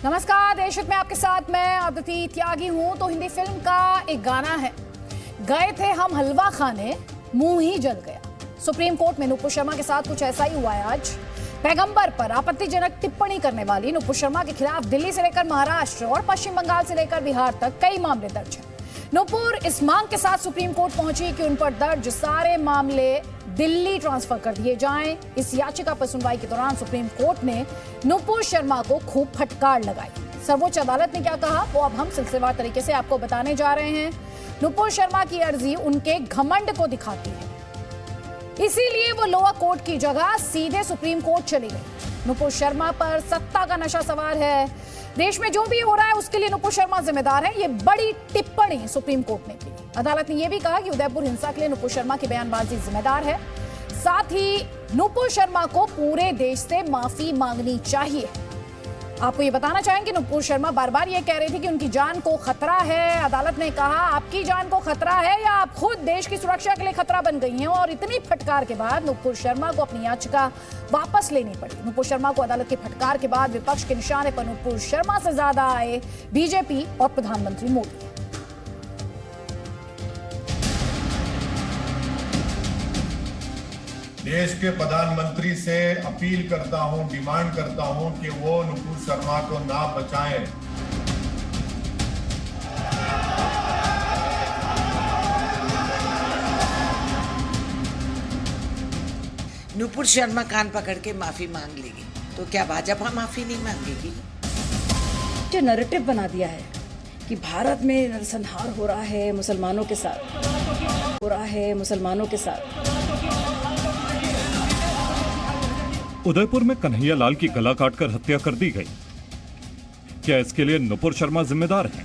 नमस्कार, देशहित में आपके साथ मैं अदिति त्यागी हूं। तो हिंदी फिल्म का एक गाना है, गए थे हम हलवा खाने, मुंह ही जल गया। सुप्रीम कोर्ट में नुपुर शर्मा के साथ कुछ ऐसा ही हुआ है आज। पैगंबर पर आपत्तिजनक टिप्पणी करने वाली नुपुर शर्मा के खिलाफ दिल्ली से लेकर महाराष्ट्र और पश्चिम बंगाल से लेकर बिहार तक कई मामले दर्ज हैं। नुपुर इस मांग के साथ सुप्रीम कोर्ट पहुंची कि उन पर दर्ज सारे मामले दिल्ली ट्रांसफर कर दिए जाएं। इस याचिका पर सुनवाई के दौरान सुप्रीम कोर्ट ने नुपुर शर्मा को खूब फटकार लगाई। सर्वोच्च अदालत ने क्या कहा वो अब हम सिलसिलेवार तरीके से आपको बताने जा रहे हैं। नुपुर शर्मा की अर्जी उनके घमंड को दिखाती है, इसीलिए वो लोअर कोर्ट की जगह सीधे सुप्रीम कोर्ट चली गई। नुपुर शर्मा पर सत्ता का नशा सवार है। देश में जो भी हो रहा है उसके लिए नुपुर शर्मा जिम्मेदार है, ये बड़ी टिप्पणी सुप्रीम कोर्ट ने की। अदालत ने यह भी कहा कि उदयपुर हिंसा के लिए नुपुर शर्मा की बयानबाजी जिम्मेदार है। साथ ही नुपुर शर्मा को पूरे देश से माफी मांगनी चाहिए। आपको ये बताना चाहेंगे, नुपुर शर्मा बार बार ये कह रही थी कि उनकी जान को खतरा है। अदालत ने कहा आपकी जान को खतरा है या आप खुद देश की सुरक्षा के लिए खतरा बन गई हैं। और इतनी फटकार के बाद नुपुर शर्मा को अपनी याचिका वापस लेनी पड़ी। नुपुर शर्मा को अदालत की फटकार के बाद विपक्ष के निशाने पर नुपुर शर्मा से ज्यादा आए बीजेपी और प्रधानमंत्री मोदी। देश के प्रधानमंत्री से अपील करता हूं, डिमांड करता हूं कि वो नुपुर शर्मा को ना बचाएं। नुपुर शर्मा कान पकड़ के माफी मांग लेगी तो क्या भाजपा माफी नहीं मांगेगी? जो नैरेटिव बना दिया है कि भारत में नरसंहार हो रहा है मुसलमानों के साथ, हो रहा है मुसलमानों के साथ। उदयपुर में कन्हैया लाल की गला काटकर हत्या कर दी गई। क्या इसके लिए नुपुर शर्मा जिम्मेदार है?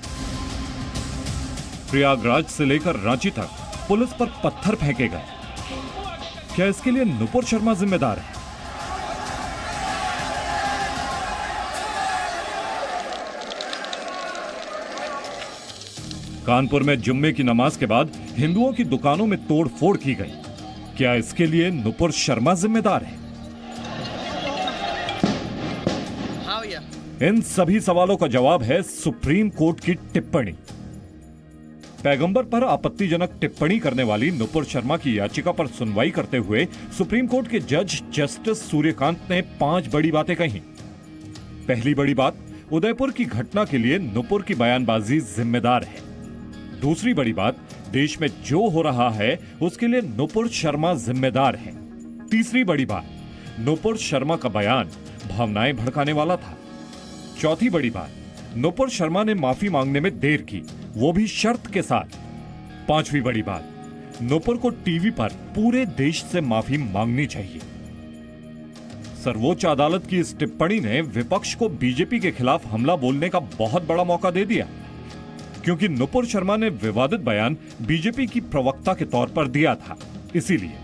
प्रयागराज से लेकर रांची तक पुलिस पर पत्थर फेंके गए। क्या इसके लिए नुपुर शर्मा जिम्मेदार है? कानपुर में जुम्मे की नमाज के बाद हिंदुओं की दुकानों में तोड़फोड़ की गई। क्या इसके लिए नुपुर शर्मा जिम्मेदार है? इन सभी सवालों का जवाब है सुप्रीम कोर्ट की टिप्पणी। पैगंबर पर आपत्तिजनक टिप्पणी करने वाली नुपुर शर्मा की याचिका पर सुनवाई करते हुए सुप्रीम कोर्ट के जज जस्टिस सूर्यकांत ने 5 बड़ी बातें कही। पहली बड़ी बात, उदयपुर की घटना के लिए नुपुर की बयानबाजी जिम्मेदार है। दूसरी बड़ी बात, देश में जो हो रहा है उसके लिए नुपुर शर्मा जिम्मेदार है। तीसरी बड़ी बात, नुपुर शर्मा का बयान भावनाएं भड़काने वाला था। चौथी बड़ी बात, नुपुर शर्मा ने माफी मांगने में देर की, वो भी शर्त के साथ। पांचवी बड़ी बात, नुपुर को टीवी पर पूरे देश से माफी मांगनी चाहिए। सर्वोच्च अदालत की इस टिप्पणी ने विपक्ष को बीजेपी के खिलाफ हमला बोलने का बहुत बड़ा मौका दे दिया, क्योंकि नुपुर शर्मा ने विवादित बयान बीजेपी की प्रवक्ता के तौर पर दिया था। इसीलिए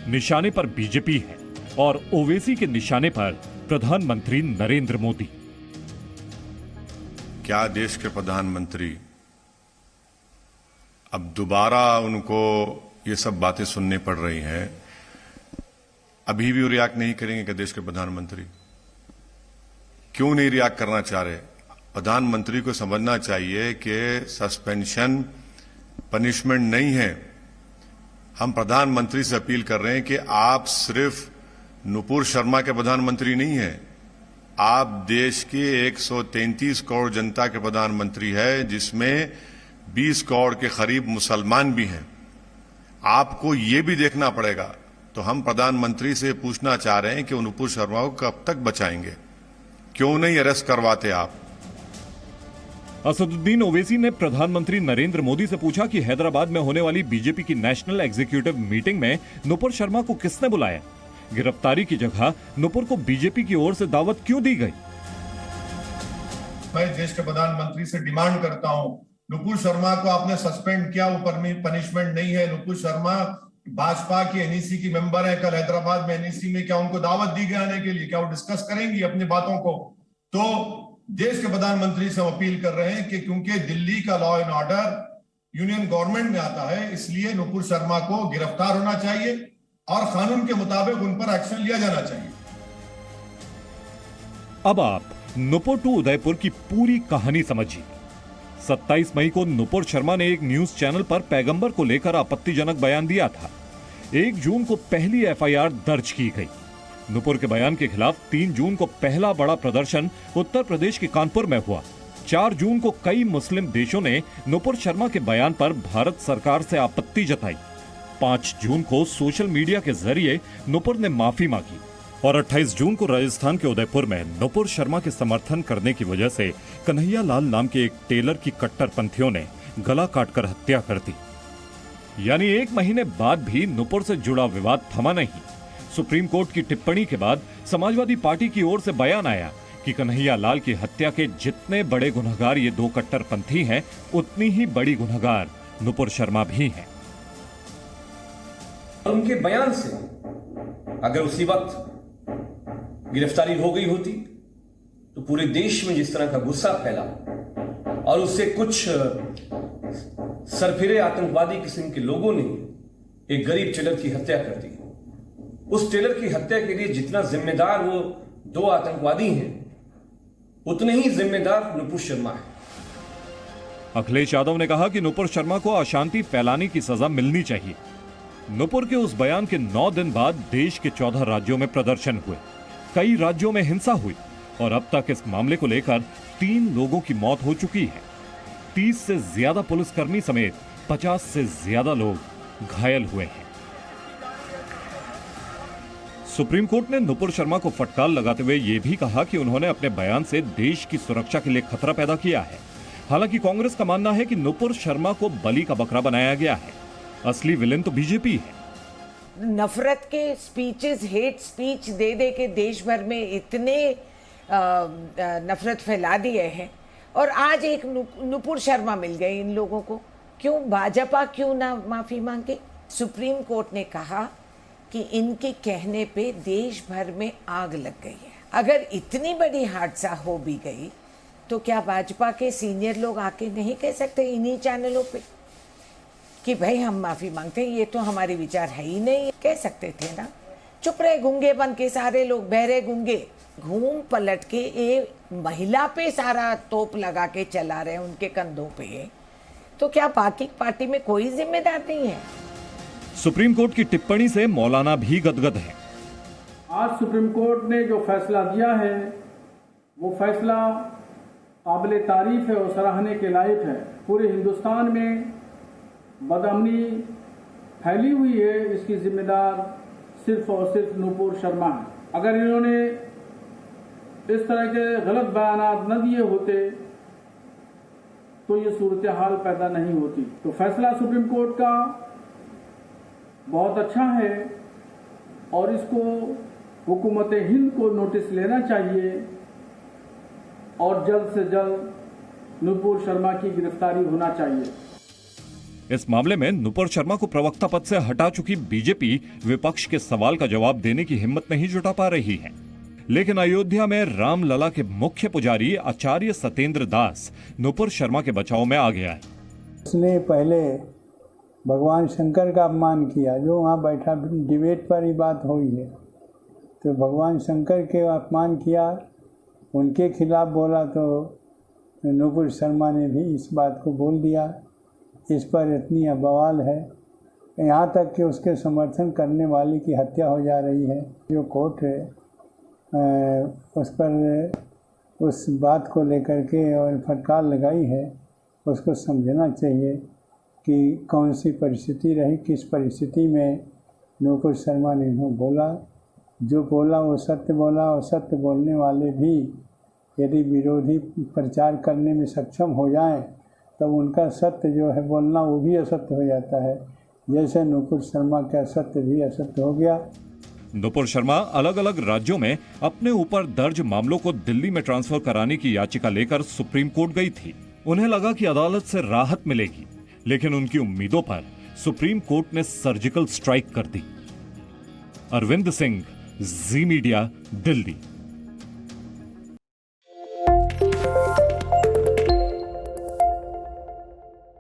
निशाने पर बीजेपी है और ओवैसी के निशाने पर प्रधानमंत्री नरेंद्र मोदी। क्या देश के प्रधानमंत्री अब दोबारा उनको ये सब बातें सुननी पड़ रही हैं? अभी भी वो रिएक्ट नहीं करेंगे कि देश के प्रधानमंत्री क्यों नहीं रिएक्ट करना चाह रहे? प्रधानमंत्री को समझना चाहिए कि सस्पेंशन पनिशमेंट नहीं है। हम प्रधानमंत्री से अपील कर रहे हैं कि आप सिर्फ नुपुर शर्मा के प्रधानमंत्री नहीं हैं, आप देश के 133 करोड़ जनता के प्रधानमंत्री है, जिसमें 20 करोड़ के करीब मुसलमान भी हैं। आपको ये भी देखना पड़ेगा। तो हम प्रधानमंत्री से पूछना चाह रहे हैं कि नुपुर शर्मा को कब तक बचाएंगे? क्यों नहीं अरेस्ट करवाते आप? असदुद्दीन ओवैसी ने प्रधानमंत्री नरेंद्र मोदी से पूछा कि हैदराबाद में होने वाली बीजेपी की नेशनल एग्जीक्यूटिव मीटिंग में नुपुर शर्मा को किसने बुलाया? गिरफ्तारी की जगह नुपुर को बीजेपी की ओर से दावत क्यों दी गई? मैं देश के प्रधानमंत्री से डिमांड करता हूं, नुपुर शर्मा को आपने सस्पेंड किया, ऊपर में पनिशमेंट नहीं है। नुपुर शर्मा भाजपा की एनईसी की मेंबर है। कल हैदराबाद में एनईसी में क्या उनको दावत दी गई आने के लिए? क्या वो डिस्कस करेंगी अपनी बातों को? तो देश के प्रधानमंत्री से हम अपील कर रहे हैं कि क्योंकि दिल्ली का law and order union government में आता है, इसलिए नुपुर शर्मा को गिरफ्तार होना चाहिए और कानून के मुताबिक उन पर एक्शन लिया जाना चाहिए। अब आप नुपुर टू उदयपुर की पूरी कहानी समझिए। 27 मई को नुपुर शर्मा ने एक न्यूज चैनल पर पैगंबर को लेकर आपत्तिजनक बयान दिया था। 1 जून को पहली एफआईआर दर्ज की गई। नुपुर के बयान के खिलाफ 3 जून को पहला बड़ा प्रदर्शन उत्तर प्रदेश के कानपुर में हुआ। 4 जून को कई मुस्लिम देशों ने नुपुर शर्मा के बयान पर भारत सरकार से आपत्ति जताई। 5 जून को सोशल मीडिया के जरिए नुपुर ने माफी मांगी और 28 जून को राजस्थान के उदयपुर में नुपुर शर्मा के समर्थन करने की वजह से कन्हैया लाल नाम के एक टेलर की कट्टरपंथियों ने गला काटकर हत्या कर दी। यानी 1 महीने बाद भी नुपुर से जुड़ा विवाद थमा नहीं। सुप्रीम कोर्ट की टिप्पणी के बाद समाजवादी पार्टी की ओर से बयान आया कि कन्हैया लाल की हत्या के जितने बड़े गुनहगार ये 2 कट्टरपंथी हैं, उतनी ही बड़ी गुनहगार नुपुर शर्मा भी हैं। उनके बयान से अगर उसी वक्त गिरफ्तारी हो गई होती तो पूरे देश में जिस तरह का गुस्सा फैला और उससे कुछ सरफिरे आतंकवादी किस्म के लोगों ने एक गरीब टेलर की हत्या कर दी, उस टेलर की हत्या के लिए जितना जिम्मेदार वो 2 आतंकवादी हैं, उतने ही जिम्मेदार नुपुर शर्मा है। अखिलेश यादव ने कहा कि नुपुर शर्मा को अशांति फैलाने की सजा मिलनी चाहिए। नुपुर के उस बयान के 9 दिन बाद देश के 14 राज्यों में प्रदर्शन हुए। कई राज्यों में हिंसा हुई और अब तक इस मामले को लेकर 3 लोगों की मौत हो चुकी है। 30 से ज्यादा पुलिसकर्मी समेत 50 से ज्यादा लोग घायल हुए हैं। सुप्रीम कोर्ट ने नुपुर शर्मा को फटकार लगाते हुए यह भी कहा कि उन्होंने अपने बयान से देश की सुरक्षा के लिए खतरा पैदा किया है। हालांकि कांग्रेस का मानना है कि नुपुर शर्मा को बलि का बकरा बनाया गया है। असली विलेन तो बीजेपी है। नफरत के स्पीचेस, हेट स्पीच दे दे के देश भर में इतने नफरत फैला दिए हैं और आज एक नुपुर शर्मा मिल गए इन लोगों को। क्यों भाजपा क्यों ना माफी मांगे? सुप्रीम कोर्ट ने कहा कि इनके कहने पे देश भर में आग लग गई है। अगर इतनी बड़ी हादसा हो भी गई तो क्या भाजपा के सीनियर लोग आके नहीं कह सकते इन्हीं चैनलों पे कि भाई हम माफी मांगते हैं, ये तो हमारे विचार है ही नहीं? कह सकते थे ना। चुप रहे गूंगे बन के सारे लोग, बहरे गूंगे। घूम पलट के ये महिला पे सारा तोप लगा के चला रहे हैं उनके कंधों पे, तो क्या बाकी पार्टी में कोई जिम्मेदार नहीं है? सुप्रीम कोर्ट की टिप्पणी से मौलाना भी गदगद है। आज सुप्रीम कोर्ट ने जो फैसला दिया है वो फैसला काबिले तारीफ है और सराहने के लायक है। पूरे हिंदुस्तान में बदअमनी फैली हुई है, इसकी जिम्मेदार सिर्फ और सिर्फ नुपुर शर्मा है। अगर इन्होंने इस तरह के गलत बयानात न दिए होते तो ये सूरत हाल पैदा नहीं होती। तो फैसला सुप्रीम कोर्ट का बहुत अच्छा है और इसको हुकूमत हिंद को नोटिस लेना चाहिए और जल्द से जल्द नुपुर शर्मा की गिरफ्तारी होना चाहिए। इस मामले में नुपुर शर्मा को प्रवक्ता पद से हटा चुकी बीजेपी विपक्ष के सवाल का जवाब देने की हिम्मत नहीं जुटा पा रही है। लेकिन अयोध्या में रामलला के मुख्य पुजारी आचार्य सत्येंद्र दास नुपुर शर्मा के बचाव में आ गया है। उसने पहले भगवान शंकर का अपमान किया, जो वहाँ बैठा डिबेट पर ही बात हुई है, तो भगवान शंकर के अपमान किया, उनके खिलाफ बोला, तो नुपुर शर्मा ने भी इस बात को बोल दिया। इस पर इतनी बवाल है, यहाँ तक कि उसके समर्थन करने वाले की हत्या हो जा रही है। जो कोर्ट है उस पर उस बात को लेकर के और फटकार लगाई है, उसको समझना चाहिए कि कौन सी परिस्थिति रही, किस परिस्थिति में नुपुर शर्मा ने बोला। जो बोला वो सत्य बोला और सत्य बोलने वाले भी यदि विरोधी प्रचार करने में सक्षम हो जाएं तब उनका सत्य जो है बोलना वो भी असत्य हो जाता है। जैसे नुपुर शर्मा का असत्य भी असत्य हो गया। नुपुर शर्मा अलग अलग राज्यों में अपने ऊपर दर्ज मामलों को दिल्ली में ट्रांसफर कराने की याचिका लेकर सुप्रीम कोर्ट गई थी। उन्हें लगा कि अदालत से राहत मिलेगी, लेकिन उनकी उम्मीदों पर सुप्रीम कोर्ट ने सर्जिकल स्ट्राइक कर दी। अरविंद सिंह, जी मीडिया, दिल्ली।